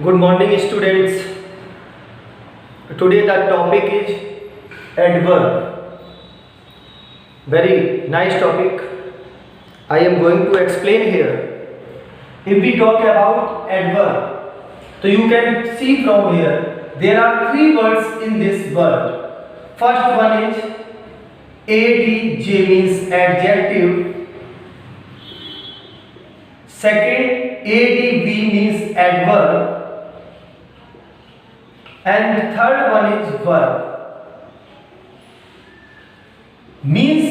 Good morning, students. Today the topic is adverb. Very nice topic. I am going to explain here. If we talk about adverb, so you can see from here there are three words in this word. First one is adj means adjective. Second, adv means adverb. And third one is verb. Means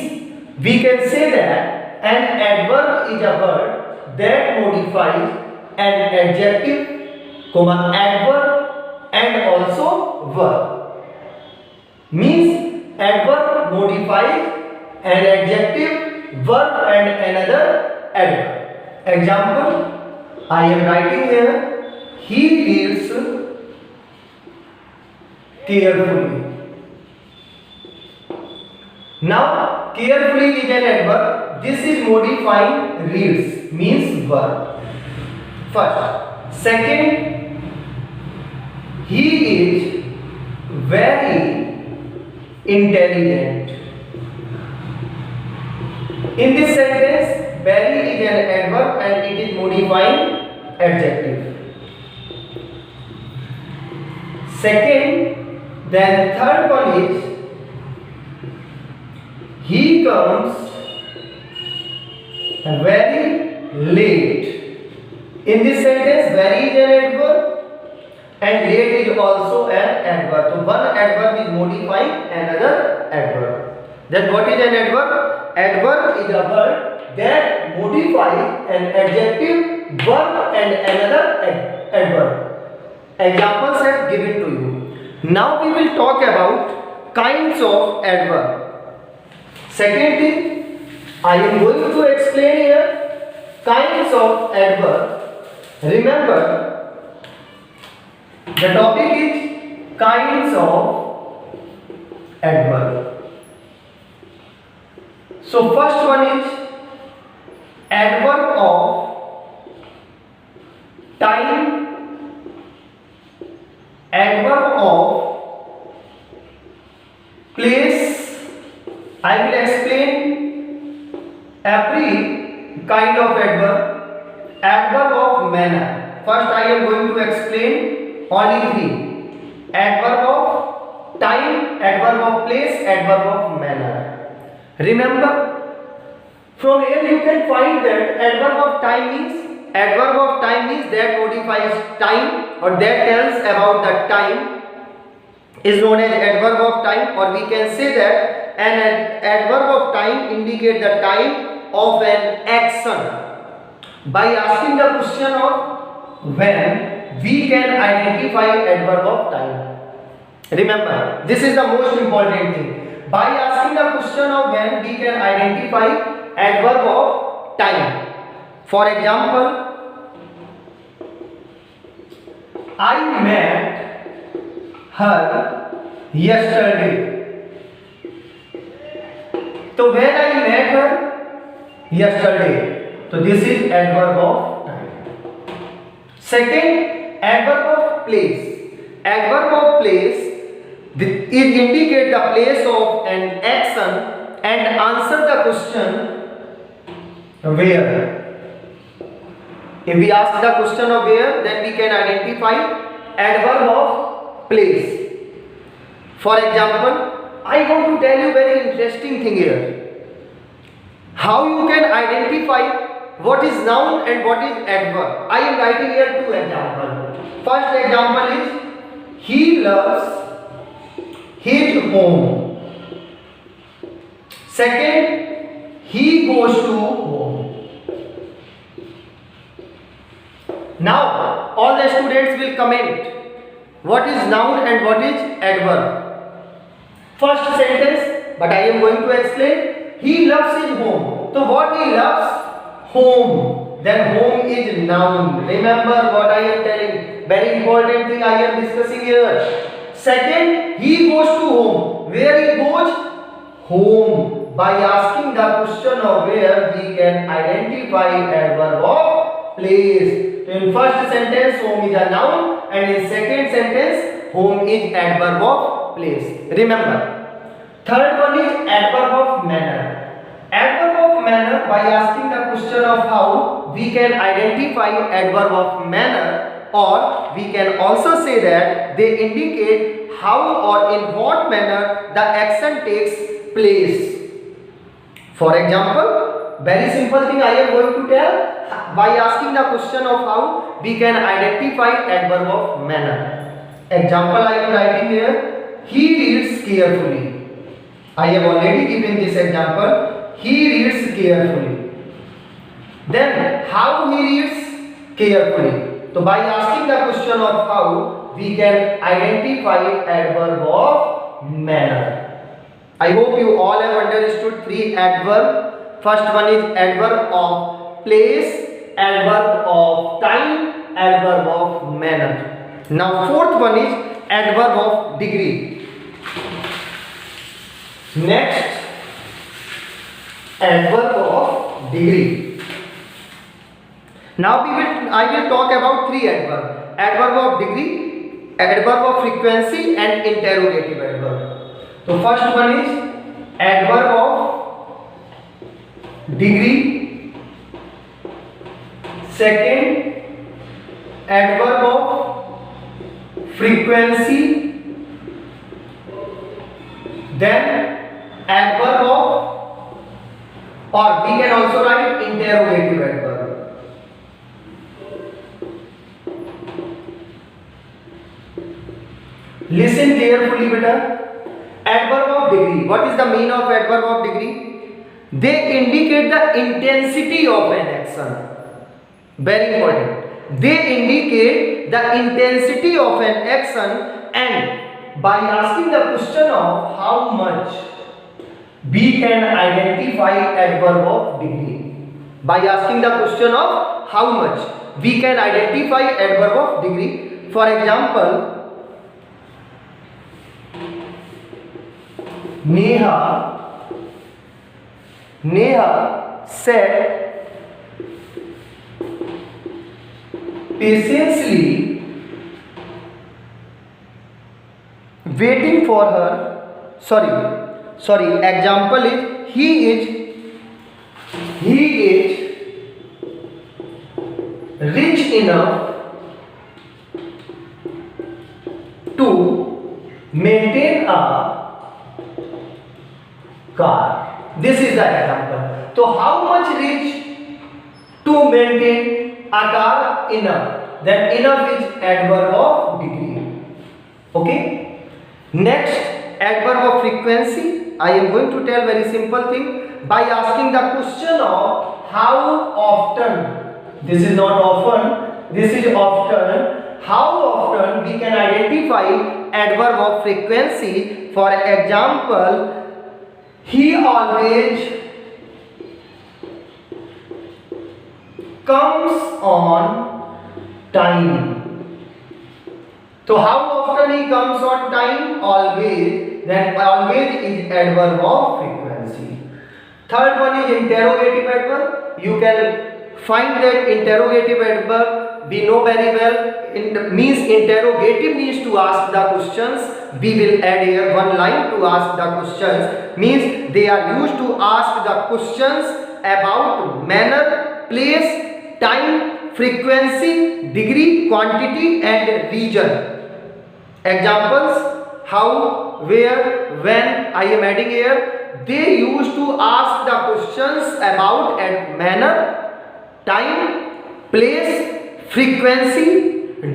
we can say that an adverb is a word that modifies an adjective, adverb and also verb. Means adverb modifies an adjective, verb and another adverb. Example, I am writing here, he reads carefully. Now, carefully is an adverb. This is modifying reads, means verb. First. Second, he is very intelligent. In this sentence, very is an adverb and it is modifying adjective. Second, then third one is he comes very late. In this sentence, very is an adverb and late is also an adverb. So one adverb is modifying another adverb. Then what is an adverb? Adverb is a word that modifies an adjective, verb and another adverb. Examples are given to you. Now we will talk about kinds of adverb. Second thing, I am going to explain here kinds of adverb. Remember, the topic is kinds of adverb. So first one is adverb of time, adverb of place. I will explain every kind of adverb. Adverb of manner. First I am going to explain only three. Adverb of time, adverb of place, adverb of manner. Remember, from here you can find that adverb of time means that modifies time or that tells about the time is known as adverb of time, or we can say that an adverb of time indicates the time of an action. By asking the question of when, we can identify adverb of time. Remember, this is the most important thing. By asking the question of when, we can identify adverb of time. For example, I met her yesterday. So when I met her yesterday, so this is adverb of time. Second, adverb of place. Adverb of place, it indicates the place of an action and answer the question where. If we ask the question of where, then we can identify adverb of place. For example, I want to tell you very interesting thing here. How you can identify what is noun and what is adverb. I am writing here two examples. First example is he loves his home. Second, he goes to home. Now, all the students will comment what is noun and what is adverb. First sentence, but I am going to explain. He loves his home. So what he loves? Home. Then home is noun. Remember what I am telling. Very important thing I am discussing here. Second, he goes to home. Where he goes? Home. By asking the question of where, we can identify adverb of place. In first sentence, home is a noun, and in second sentence, home is adverb of place. Remember. Third one is adverb of manner. Adverb of manner, by asking the question of how, we can identify adverb of manner, or we can also say that they indicate how or in what manner the action takes place. For example, very simple thing I am going to tell. By asking the question of how, we can identify adverb of manner. Example I am writing here. He reads carefully. I have already given this example. He reads carefully. Then, how he reads carefully. So, by asking the question of how, we can identify adverb of manner. I hope you all have understood three adverbs. First one is adverb of place, adverb of time, adverb of manner. Now, fourth one is adverb of degree. Next, adverb of degree. Now I will talk about three adverbs: adverb of degree, adverb of frequency, and interrogative adverb. So first one is adverb of degree. Second, adverb of frequency. Then adverb of, or we can also write interrogative adverb. Listen carefully, beta. Adverb of degree. What is the meaning of adverb of degree? They indicate the intensity of an action. Very important. They indicate the intensity of an action, and by asking the question of how much, we can identify adverb of degree. By asking the question of how much, we can identify adverb of degree. For example, Neha sat patiently waiting for her. Example is he is rich enough to maintain a car. This is the example. So how much rich to maintain a car? Enough. Then enough is adverb of degree. Okay. Next, adverb of frequency. I am going to tell very simple thing. By asking the question of how often, this is not often, this is often, how often we can identify adverb of frequency. For example, he always comes on time. So how often he comes on time? Always. Then always is adverb of frequency. Third one is interrogative adverb. You can find that interrogative adverb we know very well. Means interrogative means to ask the questions. We will add here one line to ask the questions. Means they are used to ask the questions about manner, place, time, frequency, degree, quantity, and region. Examples: how, where, when. I am adding here. They used to ask the questions about manner, time, place, frequency,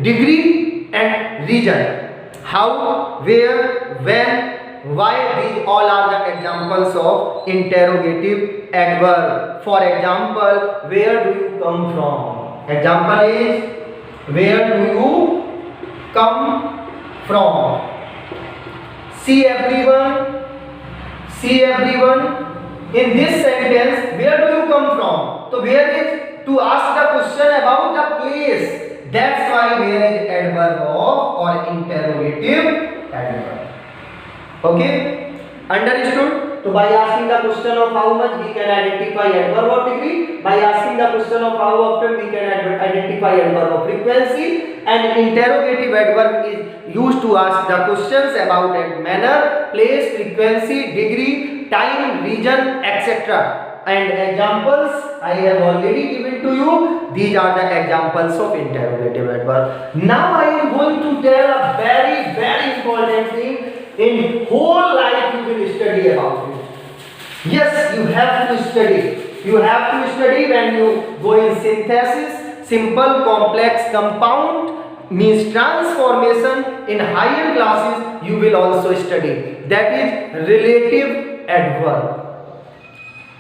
degree, and region. How, where, when, why. These all are the examples of interrogative adverb. For example, where do you come from? Example is, where do you come from? See everyone. In this sentence, where do you come from? So where is to ask the question about the place. That's why where is adverb of or interrogative adverb. Okay, understood? So by asking the question of how much we can identify adverb of degree. By asking the question of how often we can identify adverb of frequency. And interrogative adverb is used to ask the questions about manner, place, frequency, degree, time, region, etc. And examples I have already given to you. These are the examples of interrogative adverb. Now I am going to tell a very important thing. In whole life you will study about it. Yes, you have to study. You have to study when you go in synthesis, simple, complex, compound means transformation. In higher classes you will also study. That is relative adverb.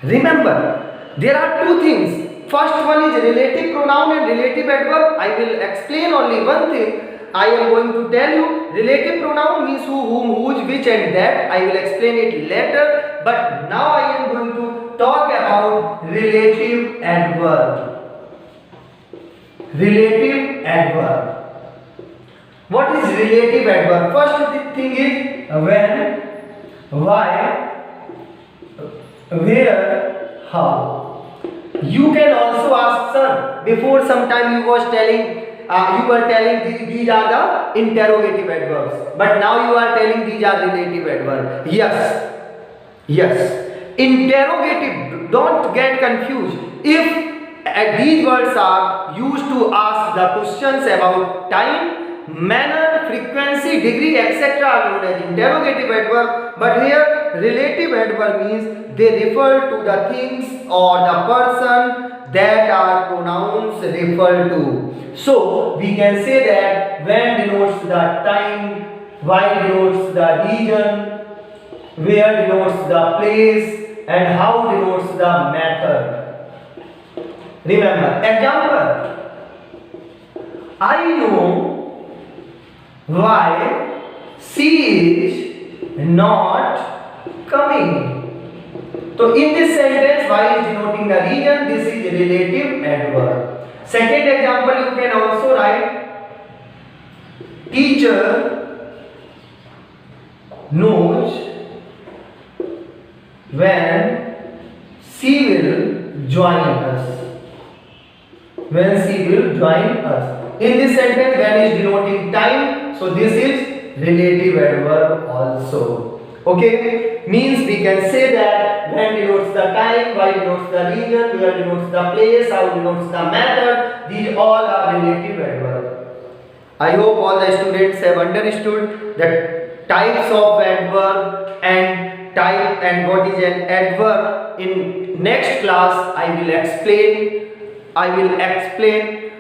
Remember, there are two things. First one is relative pronoun and relative adverb. I will explain only one thing. I am going to tell you relative pronoun means who, whom, whose, which and that. I will explain it later. But now I am going to talk about relative adverb. Relative adverb. What is relative adverb? First thing is when, why, where, how. You can also ask, sir, before some time you were telling these are the interrogative adverbs, but now you are telling these are relative adverbs. Yes. Interrogative, don't get confused. If these words are used to ask the questions about time, manner, frequency, degree, etc. are known as interrogative adverb. But here relative adverb means they refer to the things or the person that are pronouns refer to. So we can say that when denotes the time, why denotes the region, where denotes the place, and how denotes the method. Remember, example. I know why she is not coming. So in this sentence, why is denoting the region. This is relative adverb. Second example, you can also write teacher knows when she will join us. When she will join us. In this sentence, when is denoting time. So this is relative adverb also. Okay, means we can say that when denotes the time, why denotes the region, where denotes the place, how denotes the method. These all are relative adverbs. I hope all the students have understood the types of adverb and type and what is an adverb. In next class I will explain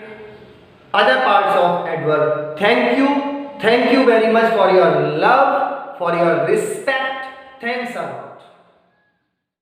other parts of adverb. Thank you very much for your love, for your respect. Thanks a lot.